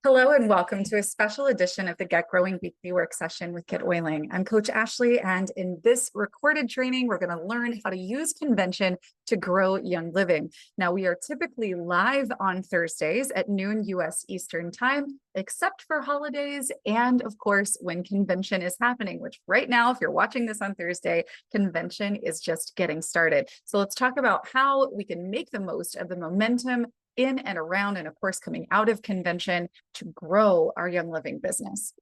Hello and welcome to a special edition of the Get Growing Weekly Work Session with GetOiling. I'm Coach Ashley, and in this recorded training, we're going to learn how to use convention to grow Young Living. Now, we are typically live on Thursdays at noon US Eastern Time, except for holidays and, of course, when convention is happening, which right now, if you're watching this on Thursday, convention is just getting started. So let's talk about how we can make the most of the momentum in and around, and of course, coming out of convention to grow our Young Living business.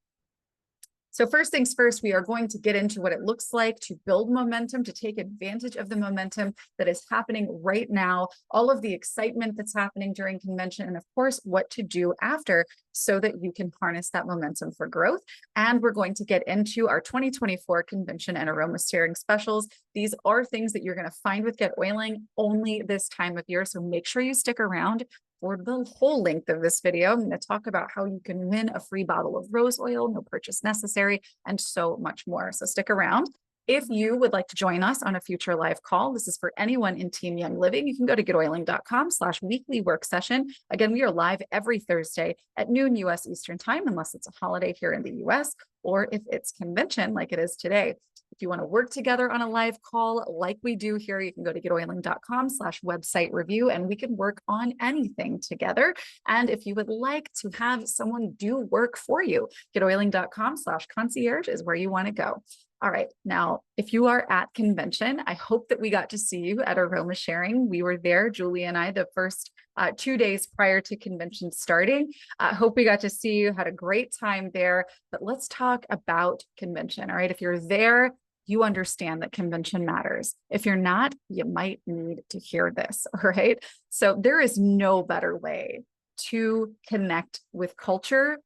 So first things first, we are going to get into what it looks like to build momentum, to take advantage of the momentum that is happening right now, all of the excitement that's happening during convention, and of course, what to do after so that you can harness that momentum for growth. And we're going to get into our 2024 convention and aroma steering specials. These are things that you're going to find with GetOiling only this time of year, so make sure you stick around for the whole length of this video. I'm going to talk about how you can win a free bottle of rose oil, no purchase necessary, and so much more. So stick around. If you would like to join us on a future live call, this is for anyone in Team Young Living. You can go to getoiling.com/weekly work session. Again, we are live every Thursday at noon US Eastern Time, unless it's a holiday here in the US, or if it's convention like it is today. If you want to work together on a live call like we do here, you can go to getoiling.com/website review and we can work on anything together. And if you would like to have someone do work for you, getoiling.com/concierge is where you want to go. All right. Now, if you are at convention, I hope that we got to see you at aroma sharing. We were there, Julie and I, the first 2 days prior to convention starting. I hope we got to see you, had a great time there. But let's talk about convention. All right. If you're there, you understand that convention matters. If you're not, you might need to hear this. All right. So there is no better way to connect with culture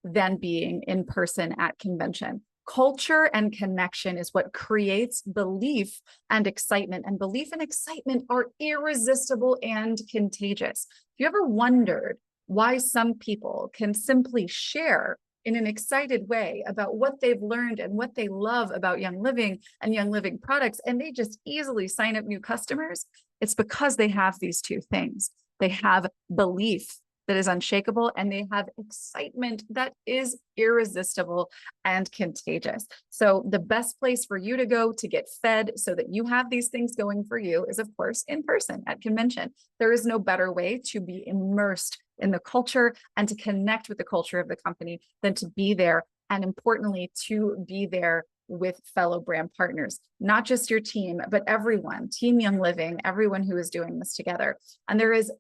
than being in person at convention. Culture and connection is what creates belief and excitement. And belief and excitement are irresistible and contagious. If you ever wondered why some people can simply share in an excited way about what they've learned and what they love about Young Living and Young Living products, and they just easily sign up new customers, it's because they have these two things. They have belief that is unshakable, and they have excitement that is irresistible and contagious. So the best place for you to go to get fed so that you have these things going for you is, of course, in person at convention. There is no better way to be immersed in the culture and to connect with the culture of the company than to be there, and importantly, to be there with fellow brand partners, not just your team, but everyone, Team Young Living, everyone who is doing this together. And there is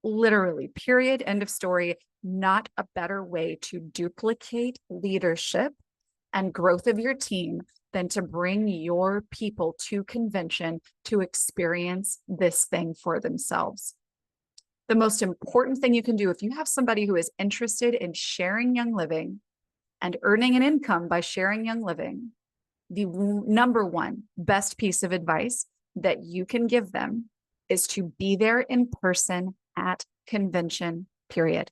literally, period, end of story, not a better way to duplicate leadership and growth of your team than to bring your people to convention to experience this thing for themselves. The most important thing you can do if you have somebody who is interested in sharing Young Living and earning an income by sharing Young Living, the number one best piece of advice that you can give them is to be there in person at convention, period.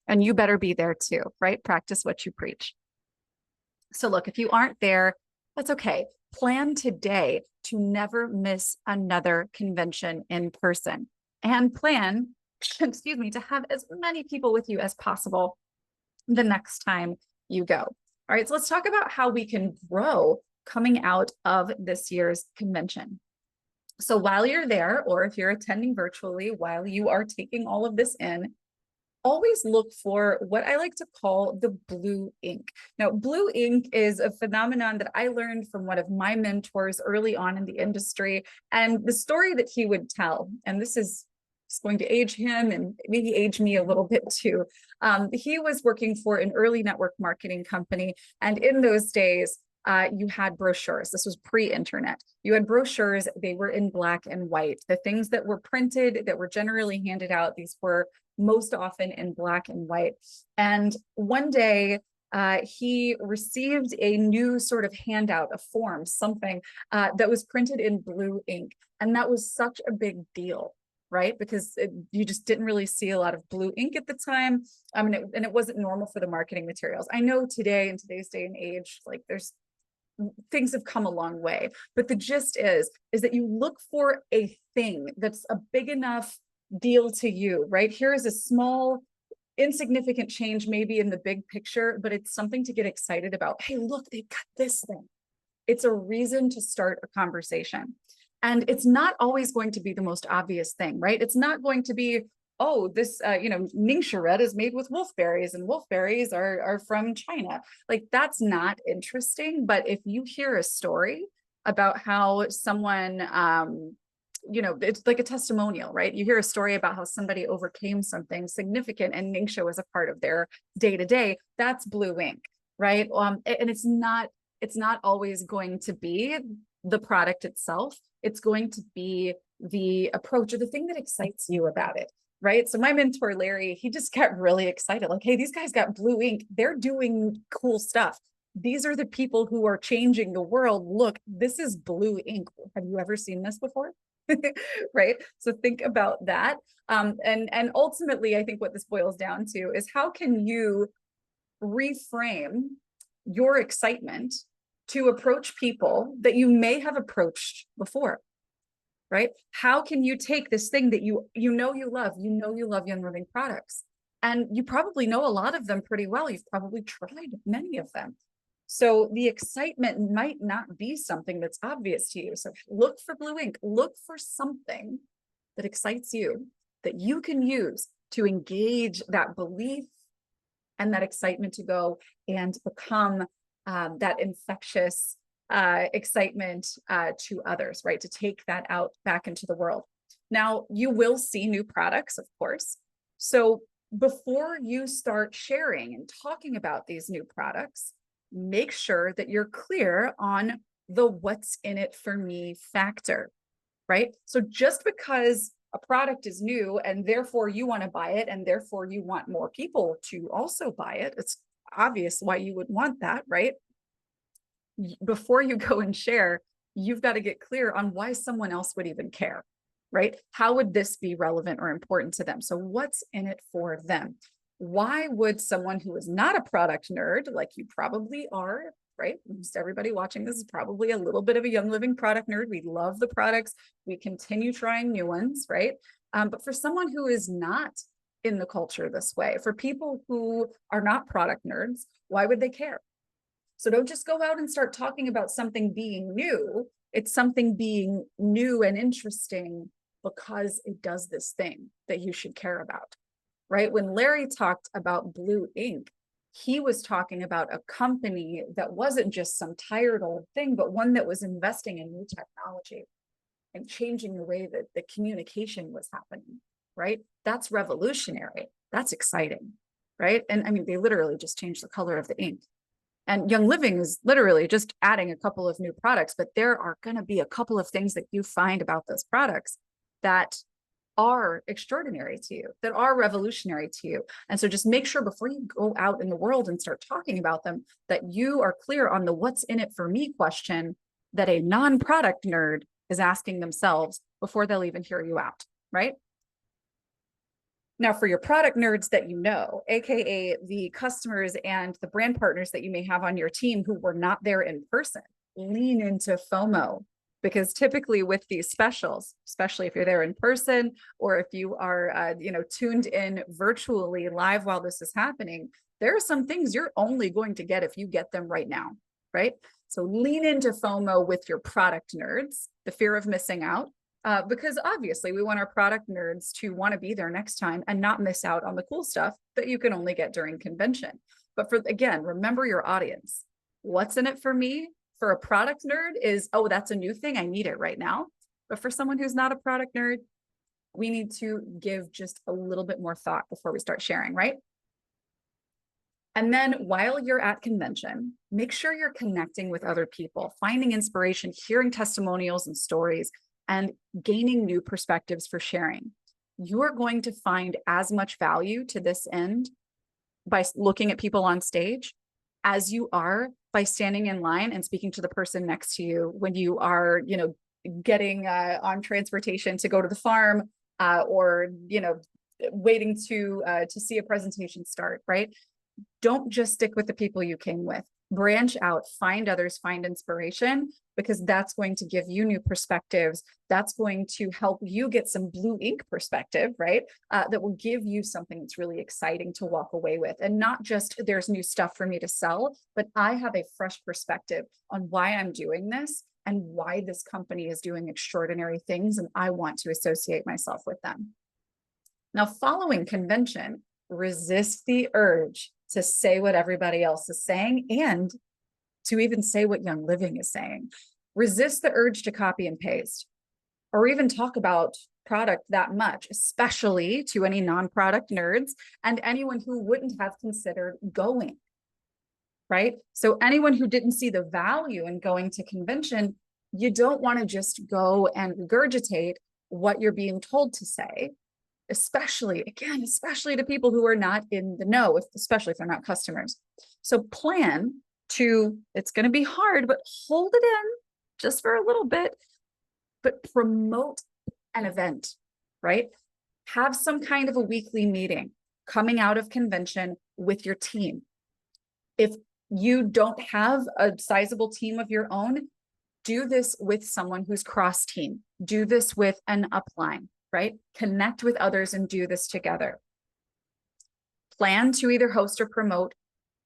And you better be there too, right? Practice what you preach. So look, if you aren't there, that's okay. Plan today to never miss another convention in person, and plan, excuse me, to have as many people with you as possible the next time you go. All right, so let's talk about how we can grow coming out of this year's convention. So while you're there, or if you're attending virtually, while you are taking all of this in, always look for what I like to call the blue ink. Now, blue ink is a phenomenon that I learned from one of my mentors early on in the industry. And the story that he would tell, and this is going to age him and maybe age me a little bit too. He was working for an early network marketing company. And in those days, you had brochures. This was pre-internet. You had brochures. They were in black and white. The things that were printed, that were generally handed out, these were most often in black and white. And one day, he received a new sort of handout, a form, something that was printed in blue ink. And that was such a big deal, right? Because you just didn't really see a lot of blue ink at the time. And it wasn't normal for the marketing materials. I know today, in today's day and age, like things have come a long way, but the gist is that you look for a thing that's a big enough deal to you, right? Here is a small insignificant change maybe in the big picture, but it's something to get excited about. Hey, look, they've got this thing. It's a reason to start a conversation. And it's not always going to be the most obvious thing, right? It's not going to be, oh, this, Ningxia is made with wolfberries and wolfberries are from China. Like, that's not interesting. But if you hear a story about how someone, it's like a testimonial, right? You hear a story about how somebody overcame something significant and Ningxia was a part of their day to day. That's blue ink, right? And it's not always going to be the product itself. It's going to be the approach or the thing that excites you about it, right? So my mentor, Larry, he just got really excited. Like, hey, these guys got blue ink. They're doing cool stuff. These are the people who are changing the world. Look, this is blue ink. Have you ever seen this before? Right? So think about that. And ultimately, I think what this boils down to is how can you reframe your excitement to approach people that you may have approached before, right? How can you take this thing that you love Young Living products, and you probably know a lot of them pretty well. You've probably tried many of them. So the excitement might not be something that's obvious to you. So look for blue ink, look for something that excites you that you can use to engage that belief and that excitement to go and become that infectious excitement to others, right? To take that out back into the world. Now, you will see new products, of course. So before you start sharing and talking about these new products, make sure that you're clear on the what's in it for me factor, right? So just because a product is new and therefore you want to buy it and therefore you want more people to also buy it, it's obvious why you would want that, right? Before you go and share, you've got to get clear on why someone else would even care, right? How would this be relevant or important to them? So what's in it for them? Why would someone who is not a product nerd, like you probably are, right? Almost everybody watching this is probably a little bit of a Young Living product nerd. We love the products. We continue trying new ones, right? But for someone who is not in the culture this way, for people who are not product nerds, why would they care? So don't just go out and start talking about something being new. It's something being new and interesting because it does this thing that you should care about, right? When Larry talked about blue ink, he was talking about a company that wasn't just some tired old thing, but one that was investing in new technology and changing the way that the communication was happening, right? That's revolutionary. That's exciting, right? And I mean, they literally just changed the color of the ink. And Young Living is literally just adding a couple of new products, but there are going to be a couple of things that you find about those products that are extraordinary to you, that are revolutionary to you. And so just make sure before you go out in the world and start talking about them, that you are clear on the what's in it for me question that a non-product nerd is asking themselves before they'll even hear you out, right? Now, for your product nerds that you know, AKA the customers and the brand partners that you may have on your team who were not there in person, lean into FOMO. Because typically with these specials, especially if you're there in person or if you are, tuned in virtually live while this is happening, there are some things you're only going to get if you get them right now, right? So lean into FOMO with your product nerds, the fear of missing out, because obviously we want our product nerds to want to be there next time and not miss out on the cool stuff that you can only get during convention. But again, remember your audience. What's in it for me? For a product nerd is, oh, that's a new thing. I need it right now. But for someone who's not a product nerd, we need to give just a little bit more thought before we start sharing, right? And then while you're at convention, make sure you're connecting with other people, finding inspiration, hearing testimonials and stories, and gaining new perspectives for sharing. You're going to find as much value to this end by looking at people on stage as you are by standing in line and speaking to the person next to you when you are, getting on transportation to go to the farm or, waiting to see a presentation start, right? Don't just stick with the people you came with. branch out, find others, find inspiration, because that's going to give you new perspectives. That's going to help you get some blue ink perspective, right? That will give you something that's really exciting to walk away with. And not just there's new stuff for me to sell, but I have a fresh perspective on why I'm doing this and why this company is doing extraordinary things, and I want to associate myself with them. Now, following convention, resist the urge to say what everybody else is saying and to even say what Young Living is saying. Resist the urge to copy and paste or even talk about product that much, especially to any non-product nerds and anyone who wouldn't have considered going, right? So anyone who didn't see the value in going to convention, you don't want to just go and regurgitate what you're being told to say, especially to people who are not in the know, especially if they're not customers. So plan to, it's going to be hard, but hold it in just for a little bit, but promote an event, right? Have some kind of a weekly meeting coming out of convention with your team. If you don't have a sizable team of your own, do this with someone who's cross team. Do this with an upline, right? Connect with others and do this together. Plan to either host or promote,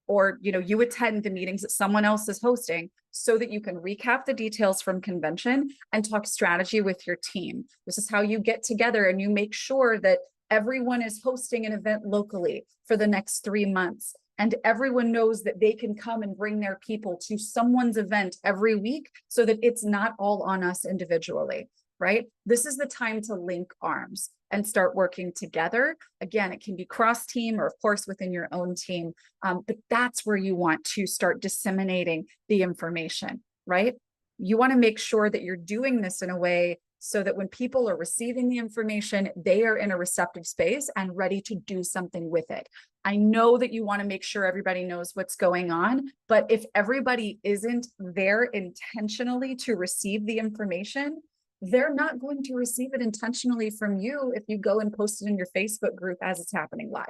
or you attend the meetings that someone else is hosting so that you can recap the details from convention and talk strategy with your team. This is how you get together and you make sure that everyone is hosting an event locally for the next 3 months. And everyone knows that they can come and bring their people to someone's event every week so that it's not all on us individually, right? This is the time to link arms and start working together. Again, it can be cross-team or of course within your own team, but that's where you want to start disseminating the information, right? You want to make sure that you're doing this in a way so that when people are receiving the information, they are in a receptive space and ready to do something with it. I know that you want to make sure everybody knows what's going on, but if everybody isn't there intentionally to receive the information, they're not going to receive it intentionally from you if you go and post it in your Facebook group as it's happening live.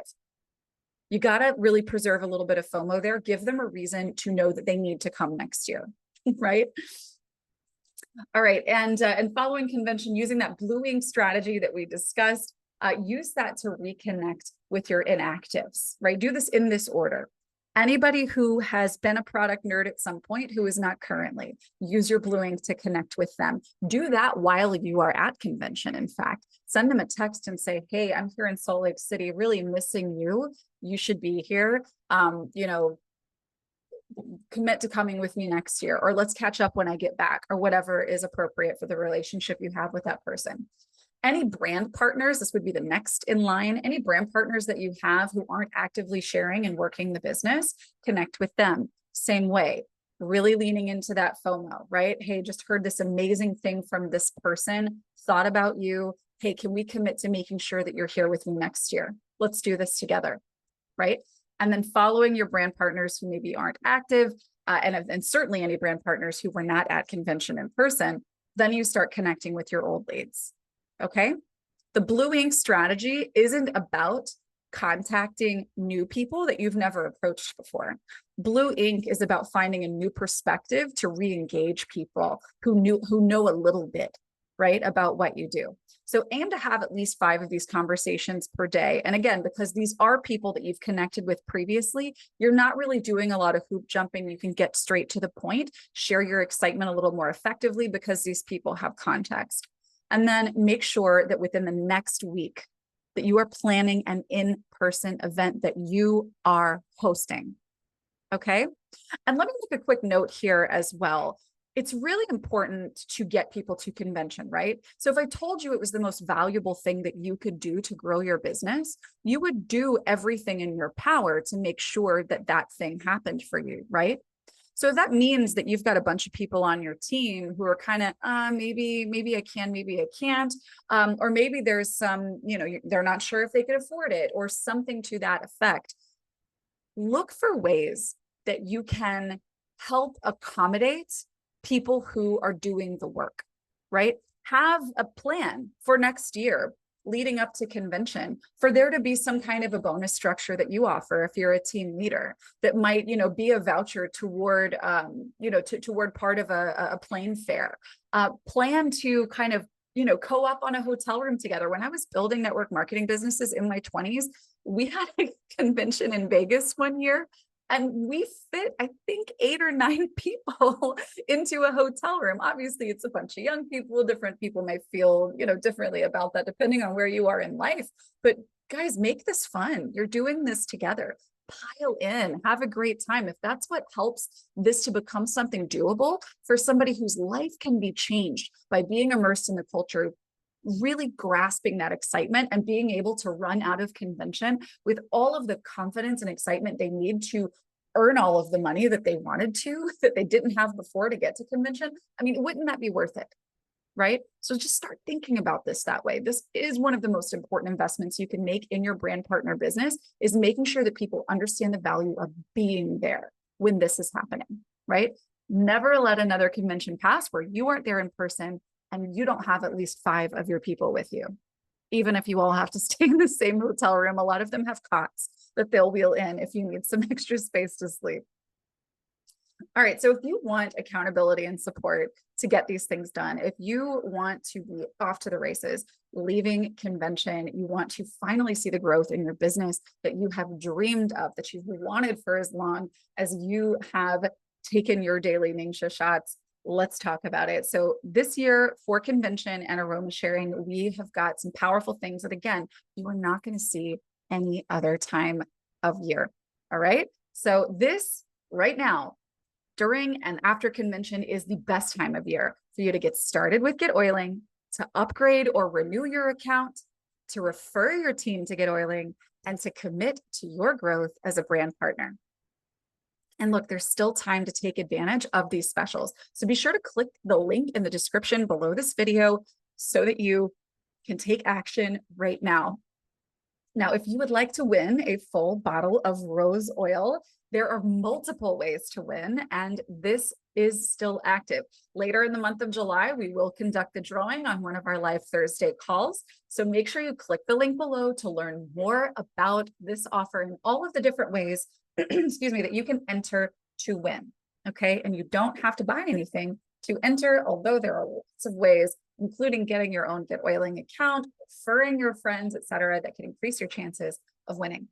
You got to really preserve a little bit of FOMO there. Give them a reason to know that they need to come next year, right? All right, and following convention, using that blue ink strategy that we discussed, use that to reconnect with your inactives, right? Do this in this order. Anybody who has been a product nerd at some point who is not currently, use your blue ink to connect with them. Do that while you are at convention, in fact. Send them a text and say, hey, I'm here in Salt Lake City, really missing you. You should be here. Commit to coming with me next year, or let's catch up when I get back, or whatever is appropriate for the relationship you have with that person. Any brand partners, this would be the next in line, any brand partners that you have who aren't actively sharing and working the business, connect with them. Same way, really leaning into that FOMO, right? Hey, just heard this amazing thing from this person, thought about you. Hey, can we commit to making sure that you're here with me next year? Let's do this together, right? And then following your brand partners who maybe aren't active, and certainly any brand partners who were not at convention in person, then you start connecting with your old leads, okay? The blue ink strategy isn't about contacting new people that you've never approached before. Blue ink is about finding a new perspective to re-engage people who know a little bit, right, about what you do. So aim to have at least 5 of these conversations per day. And again, because these are people that you've connected with previously, you're not really doing a lot of hoop jumping. You can get straight to the point, share your excitement a little more effectively because these people have context. And then make sure that within the next week that you are planning an in-person event that you are hosting. Okay. And let me make a quick note here as well. It's really important to get people to convention, right? So if I told you it was the most valuable thing that you could do to grow your business, you would do everything in your power to make sure that that thing happened for you, right? So that means that you've got a bunch of people on your team who are kind of, maybe I can, maybe I can't. Or maybe there's some, they're not sure if they could afford it or something to that effect. Look for ways that you can help accommodate people who are doing the work, right? Have a plan for next year. leading up to convention, for there to be some kind of a bonus structure that you offer if you're a team leader that might, be a voucher toward, toward part of a plane fare. Plan to kind of, co-op on a hotel room together. When I was building network marketing businesses in my 20s, we had a convention in Vegas one year. And we fit, I think, 8 or 9 people into a hotel room. Obviously, it's a bunch of young people. Different people may feel, differently about that, depending on where you are in life. But guys, make this fun. You're doing this together. Pile in, have a great time. If that's what helps this to become something doable for somebody whose life can be changed by being immersed in the culture, really grasping that excitement and being able to run out of convention with all of the confidence and excitement they need to earn all of the money that they wanted to, that they didn't have before to get to convention. I mean, wouldn't that be worth it? Right? So just start thinking about this that way. This is one of the most important investments you can make in your brand partner business, is making sure that people understand the value of being there when this is happening, right? Never let another convention pass where you aren't there in person and you don't have at least 5 of your people with you. Even if you all have to stay in the same hotel room, a lot of them have cots that they'll wheel in if you need some extra space to sleep. All right, so if you want accountability and support to get these things done, if you want to be off to the races, leaving convention, you want to finally see the growth in your business that you have dreamed of, that you've wanted for as long as you have taken your daily Ningxia shots, let's talk about it. So this year for convention and aroma sharing, we have got some powerful things that, again, you are not going to see any other time of year. All right. So this right now, during and after convention, is the best time of year for you to get started with GetOiling, to upgrade or renew your account, to refer your team to GetOiling, and to commit to your growth as a brand partner. And look, there's still time to take advantage of these specials. So be sure to click the link in the description below this video so that you can take action right now. Now, if you would like to win a full bottle of rose oil, there are multiple ways to win, and this is still active. Later in the month of July, we will conduct the drawing on one of our live Thursday calls. So make sure you click the link below to learn more about this offer and all of the different ways, excuse me, that you can enter to win. Okay, and you don't have to buy anything to enter, although there are lots of ways, including getting your own GetOiling account, referring your friends, etc., that can increase your chances of winning.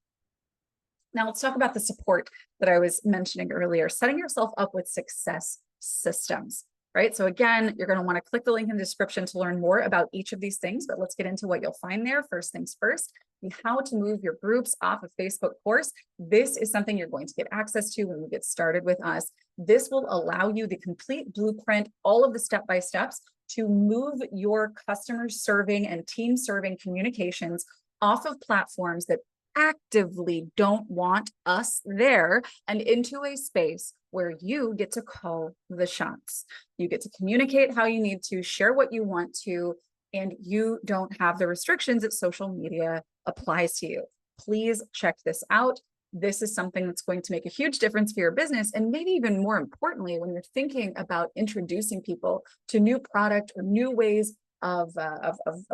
Now let's talk about the support that I was mentioning earlier, setting yourself up with success systems, right? So again, you're going to want to click the link in the description to learn more about each of these things, but let's get into what you'll find there. First things first, the how to move your groups off of Facebook course. This is something you're going to get access to when you get started with us. This will allow you the complete blueprint, all of the step-by-steps to move your customer serving and team serving communications off of platforms that actively don't want us there and into a space where you get to call the shots. You get to communicate how you need to, share what you want to, and you don't have the restrictions that social media applies to you. Please check this out. This is something that's going to make a huge difference for your business. And maybe even more importantly, when you're thinking about introducing people to new product or new ways of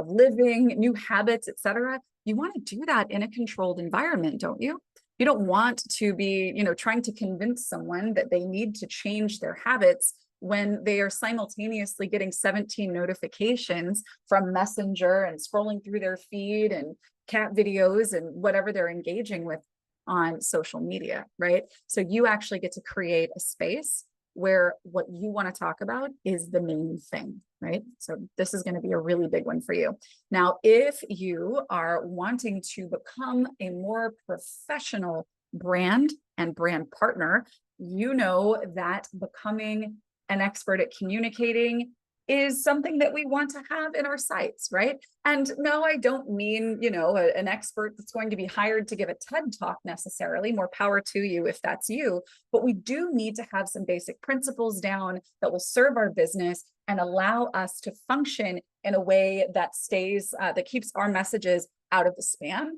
living, new habits, etc., you want to do that in a controlled environment, don't you? You don't want to be, trying to convince someone that they need to change their habits when they are simultaneously getting 17 notifications from Messenger and scrolling through their feed and cat videos and whatever they're engaging with on social media, right? So you actually get to create a space where what you want to talk about is the main thing, right? So this is going to be a really big one for you. Now, if you are wanting to become a more professional brand and brand partner, you know that becoming an expert at communicating is something that we want to have in our sites, right? And no, I don't mean, an expert that's going to be hired to give a TED talk necessarily. More power to you if that's you. But we do need to have some basic principles down that will serve our business and allow us to function in a way that that keeps our messages out of the spam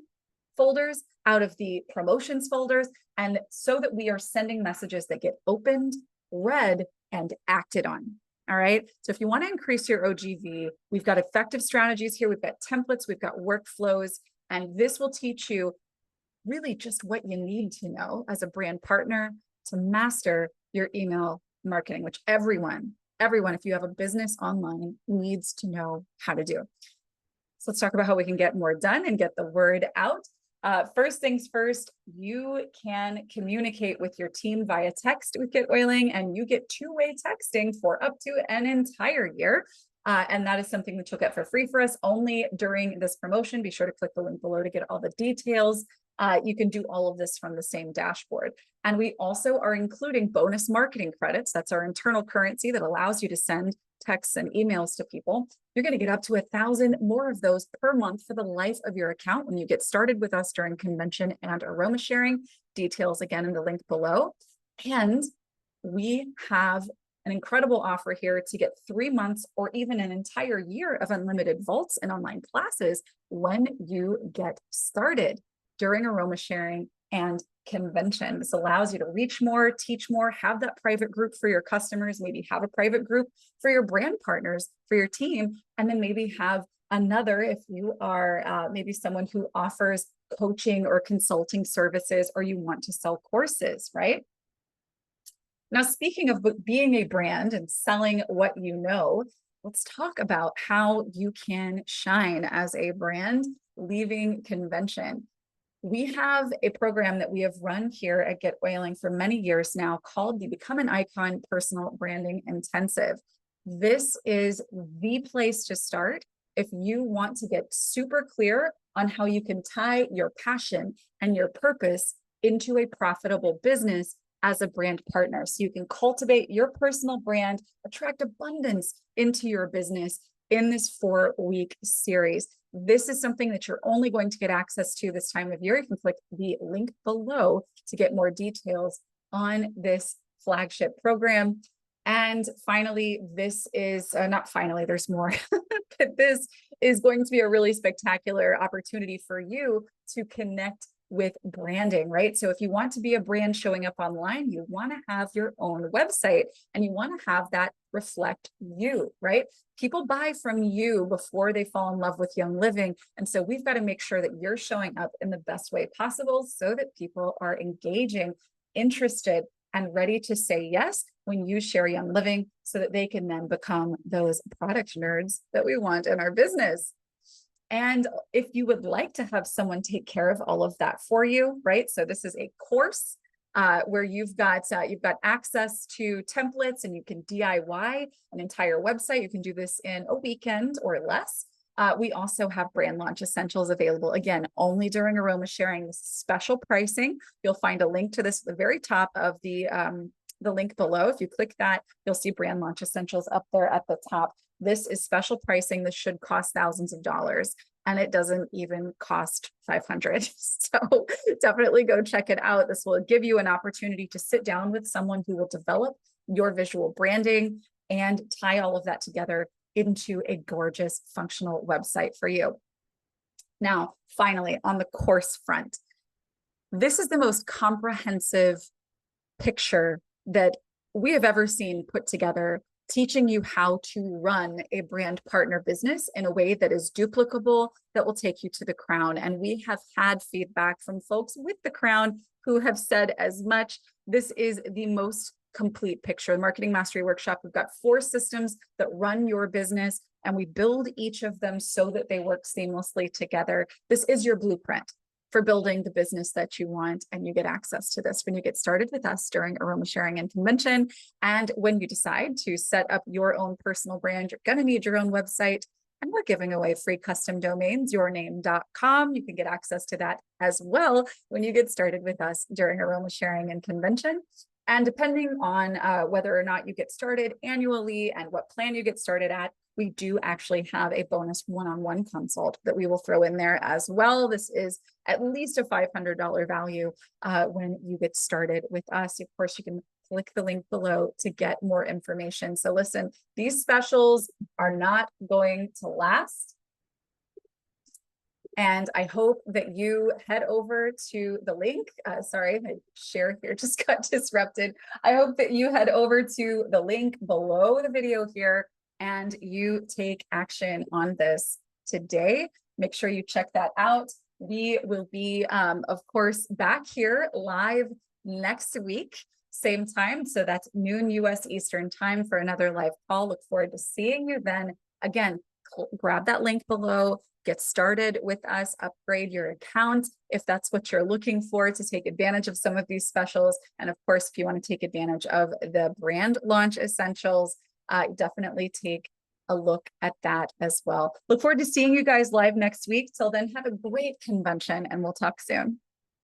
folders, out of the promotions folders, and so that we are sending messages that get opened, read, and acted on. All right. So if you want to increase your OGV, we've got effective strategies here. We've got templates, we've got workflows, and this will teach you really just what you need to know as a brand partner to master your email marketing, which everyone, if you have a business online, needs to know how to do. So let's talk about how we can get more done and get the word out. First things first, you can communicate with your team via text with GetOiling, and you get two-way texting for up to an entire year. And that is something that you'll get for free for us only during this promotion. Be sure to click the link below to get all the details. You can do all of this from the same dashboard. And we also are including bonus marketing credits. That's our internal currency that allows you to send texts and emails to people. You're going to get up to 1,000 more of those per month for the life of your account when you get started with us during convention and aroma sharing. Details again in the link below. And we have an incredible offer here to get 3 months or even an entire year of unlimited vaults and online classes when you get started during aroma sharing and convention. This allows you to reach more, teach more, have that private group for your customers, maybe have a private group for your brand partners, for your team, and then maybe have another if you are maybe someone who offers coaching or consulting services, or you want to sell courses, right? Now, speaking of being a brand and selling what you know, let's talk about how you can shine as a brand leaving convention. We have a program that we have run here at GetOiling for many years now called the Become an Icon Personal Branding Intensive. This is the place to start if you want to get super clear on how you can tie your passion and your purpose into a profitable business as a brand partner. So you can cultivate your personal brand, attract abundance into your business in this 4-week series. This is something that you're only going to get access to this time of year. You can click the link below to get more details on this flagship program. And finally, this is not finally, there's more, but this is going to be a really spectacular opportunity for you to connect with branding, right? So if you want to be a brand showing up online, you want to have your own website and you want to have that reflect you, right? People buy from you before they fall in love with Young Living. And so we've got to make sure that you're showing up in the best way possible so that people are engaging, interested, and ready to say yes when you share Young Living so that they can then become those product nerds that we want in our business. And if you would like to have someone take care of all of that for you, right? So this is a course where you've got access to templates and you can DIY an entire website. You can do this in a weekend or less. We also have brand launch essentials available, again, only during aroma sharing. This is special pricing. You'll find a link to this at the very top of the link below. If you click that, you'll see brand launch essentials up there at the top. This is special pricing. This should cost thousands of dollars, and it doesn't even cost $500. So definitely go check it out. This will give you an opportunity to sit down with someone who will develop your visual branding and tie all of that together into a gorgeous functional website for you. Now, finally, on the course front, this is the most comprehensive picture that we have ever seen put together, teaching you how to run a brand partner business in a way that is duplicable, that will take you to the crown. And we have had feedback from folks with the crown who have said as much. This is the most complete picture. The Marketing Mastery Workshop, we've got 4 systems that run your business, and we build each of them so that they work seamlessly together. This is your blueprint for building the business that you want, and you get access to this when you get started with us during aroma sharing and convention. And when you decide to set up your own personal brand, you're going to need your own website, and we're giving away free custom domains, yourname.com. You can get access to that as well when you get started with us during aroma sharing and convention. And depending on whether or not you get started annually and what plan you get started at, we do actually have a bonus one-on-one consult that we will throw in there as well. This is at least a $500 value when you get started with us. Of course, you can click the link below to get more information. So listen, these specials are not going to last. And I hope that you head over to the link. Sorry, my share here just got disrupted. I hope that you head over to the link below the video here and you take action on this today. Make sure you check that out. We will be, of course, back here live next week, same time. So that's noon US Eastern time for another live call. Look forward to seeing you then. Again, grab that link below, get started with us, upgrade your account if that's what you're looking for to take advantage of some of these specials. And of course, if you want to take advantage of the brand launch essentials, definitely take a look at that as well. Look forward to seeing you guys live next week. Till then, have a great convention and we'll talk soon.